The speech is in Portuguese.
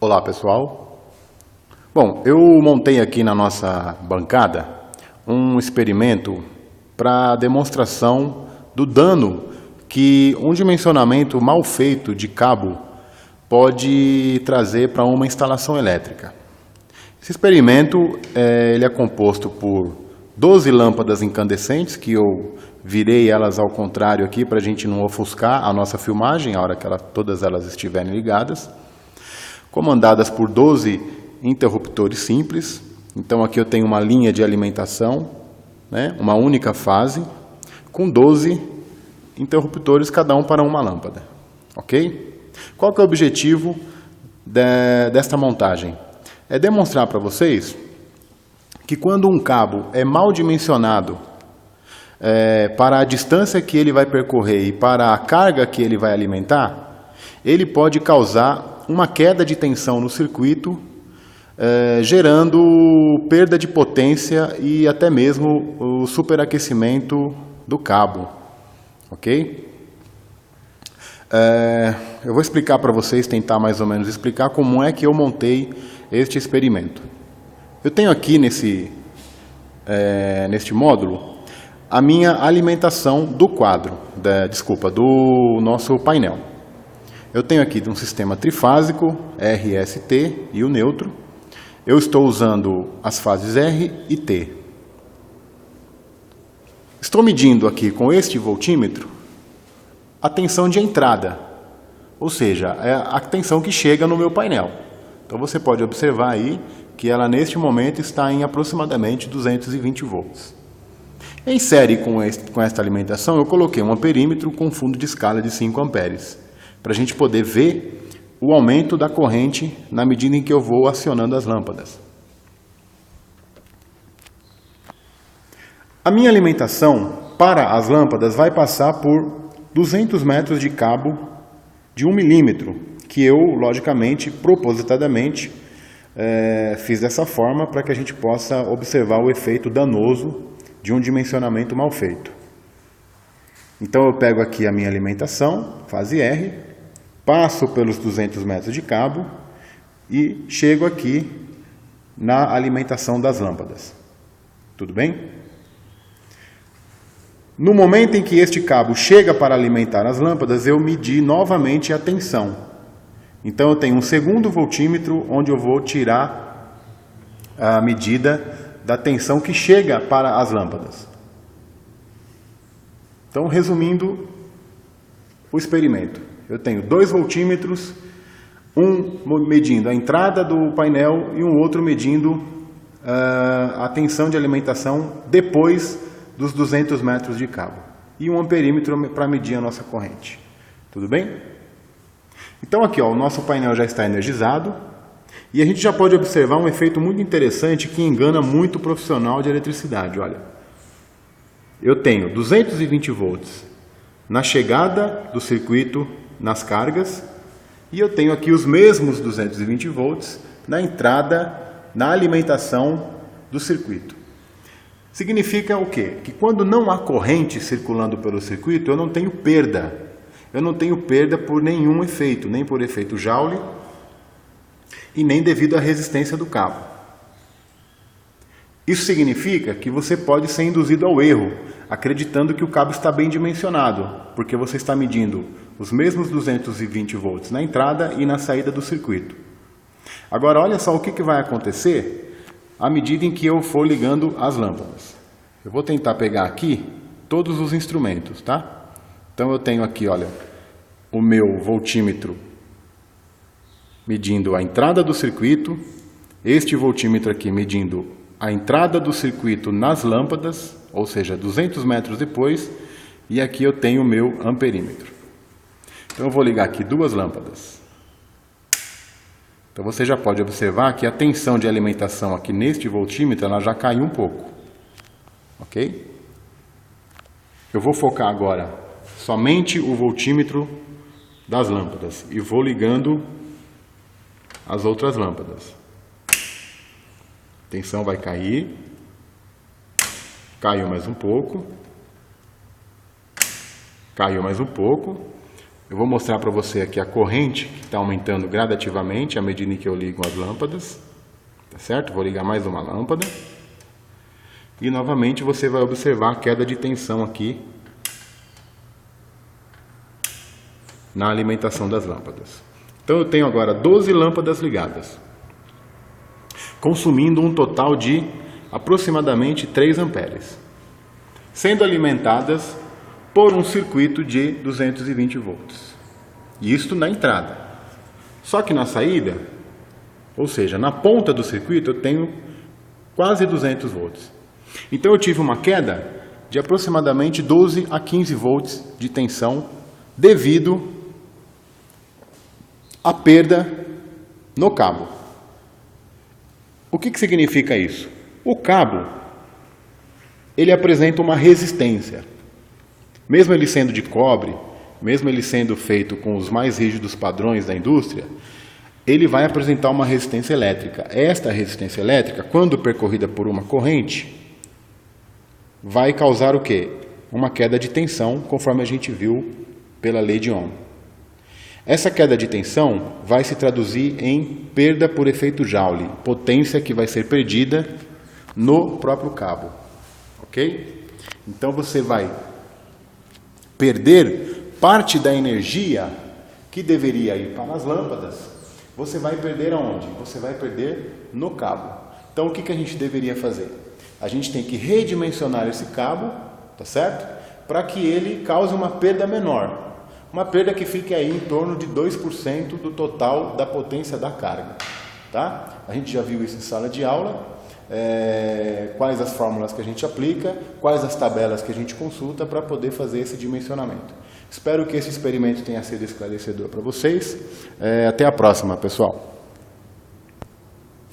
Olá pessoal, bom, eu montei aqui na nossa bancada um experimento para demonstração do dano que um dimensionamento mal feito de cabo pode trazer para uma instalação elétrica. Esse experimento ele é composto por 12 lâmpadas incandescentes, que eu virei elas ao contrário aqui para a gente não ofuscar a nossa filmagem, a hora que todas elas estiverem ligadas, comandadas por 12 interruptores simples. Então aqui eu tenho uma linha de alimentação, né, uma única fase, com 12 interruptores, cada um para uma lâmpada. Ok? Qual que é o objetivo desta montagem? É demonstrar para vocês que quando um cabo é mal dimensionado para a distância que ele vai percorrer e para a carga que ele vai alimentar, ele pode causar uma queda de tensão no circuito, gerando perda de potência e até mesmo o superaquecimento do cabo. Ok? Eu vou explicar para vocês, tentar mais ou menos explicar como é que eu montei este experimento. Eu tenho aqui neste módulo a minha alimentação do quadro, do nosso painel. Eu tenho aqui um sistema trifásico, RST e o neutro. Eu estou usando as fases R e T. Estou medindo aqui com este voltímetro a tensão de entrada, ou seja, é a tensão que chega no meu painel. Então você pode observar aí que ela neste momento está em aproximadamente 220 volts. Em série com esta alimentação, eu coloquei um amperímetro com fundo de escala de 5 amperes, para a gente poder ver o aumento da corrente na medida em que eu vou acionando as lâmpadas. A minha alimentação para as lâmpadas vai passar por 200 metros de cabo de 1 milímetro, que eu, logicamente, propositadamente, fiz dessa forma para que a gente possa observar o efeito danoso de um dimensionamento mal feito. Então eu pego aqui a minha alimentação, fase R, passo pelos 200 metros de cabo e chego aqui na alimentação das lâmpadas. Tudo bem? No momento em que este cabo chega para alimentar as lâmpadas, eu medi novamente a tensão. Então eu tenho um segundo voltímetro onde eu vou tirar a medida da tensão que chega para as lâmpadas. Então, resumindo o experimento, eu tenho 2 voltímetros, um medindo a entrada do painel e um outro medindo a tensão de alimentação depois dos 200 metros de cabo. E um amperímetro para medir a nossa corrente. Tudo bem? Então aqui, ó, o nosso painel já está energizado e a gente já pode observar um efeito muito interessante que engana muito o profissional de eletricidade. Olha, eu tenho 220 volts na chegada do circuito nas cargas e eu tenho aqui os mesmos 220 volts na entrada, na alimentação do circuito. Significa o quê? Que quando não há corrente circulando pelo circuito, eu não tenho perda. Eu não tenho perda por nenhum efeito, nem por efeito Joule e nem devido à resistência do cabo. Isso significa que você pode ser induzido ao erro, acreditando que o cabo está bem dimensionado, porque você está medindo os mesmos 220 volts na entrada e na saída do circuito. Agora, olha só o que vai acontecer à medida em que eu for ligando as lâmpadas. Eu vou tentar pegar aqui todos os instrumentos, tá? Então eu tenho aqui, olha, o meu voltímetro medindo a entrada do circuito, este voltímetro aqui medindo a entrada do circuito nas lâmpadas, ou seja, 200 metros depois, e aqui eu tenho o meu amperímetro. Então eu vou ligar aqui 2 lâmpadas. Então você já pode observar que a tensão de alimentação aqui neste voltímetro ela já caiu um pouco. Ok? Eu vou focar agora somente o voltímetro das lâmpadas e vou ligando as outras lâmpadas. A tensão vai cair. Caiu mais um pouco. Caiu mais um pouco. Eu vou mostrar para você aqui a corrente que está aumentando gradativamente à medida que eu ligo as lâmpadas. Tá certo? Vou ligar mais uma lâmpada. E novamente você vai observar a queda de tensão aqui na alimentação das lâmpadas. Então eu tenho agora 12 lâmpadas ligadas, consumindo um total de aproximadamente 3 amperes, sendo alimentadas por um circuito de 220 volts. Isto na entrada. Só que na saída, ou seja, na ponta do circuito, eu tenho quase 200 volts. Então eu tive uma queda de aproximadamente 12 a 15 volts de tensão devido à perda no cabo. O que significa isso? O cabo, ele apresenta uma resistência. Mesmo ele sendo de cobre, mesmo ele sendo feito com os mais rígidos padrões da indústria, ele vai apresentar uma resistência elétrica. Esta resistência elétrica, quando percorrida por uma corrente, vai causar o quê? Uma queda de tensão, conforme a gente viu pela lei de Ohm. Essa queda de tensão vai se traduzir em perda por efeito Joule, potência que vai ser perdida no próprio cabo, ok? Então você vai perder parte da energia que deveria ir para as lâmpadas, você vai perder aonde? Você vai perder no cabo. Então o que a gente deveria fazer? A gente tem que redimensionar esse cabo, tá certo? Para que ele cause uma perda menor. Uma perda que fique aí em torno de 2% do total da potência da carga. Tá? A gente já viu isso em sala de aula, quais as fórmulas que a gente aplica, quais as tabelas que a gente consulta para poder fazer esse dimensionamento. Espero que esse experimento tenha sido esclarecedor para vocês. Até a próxima, pessoal.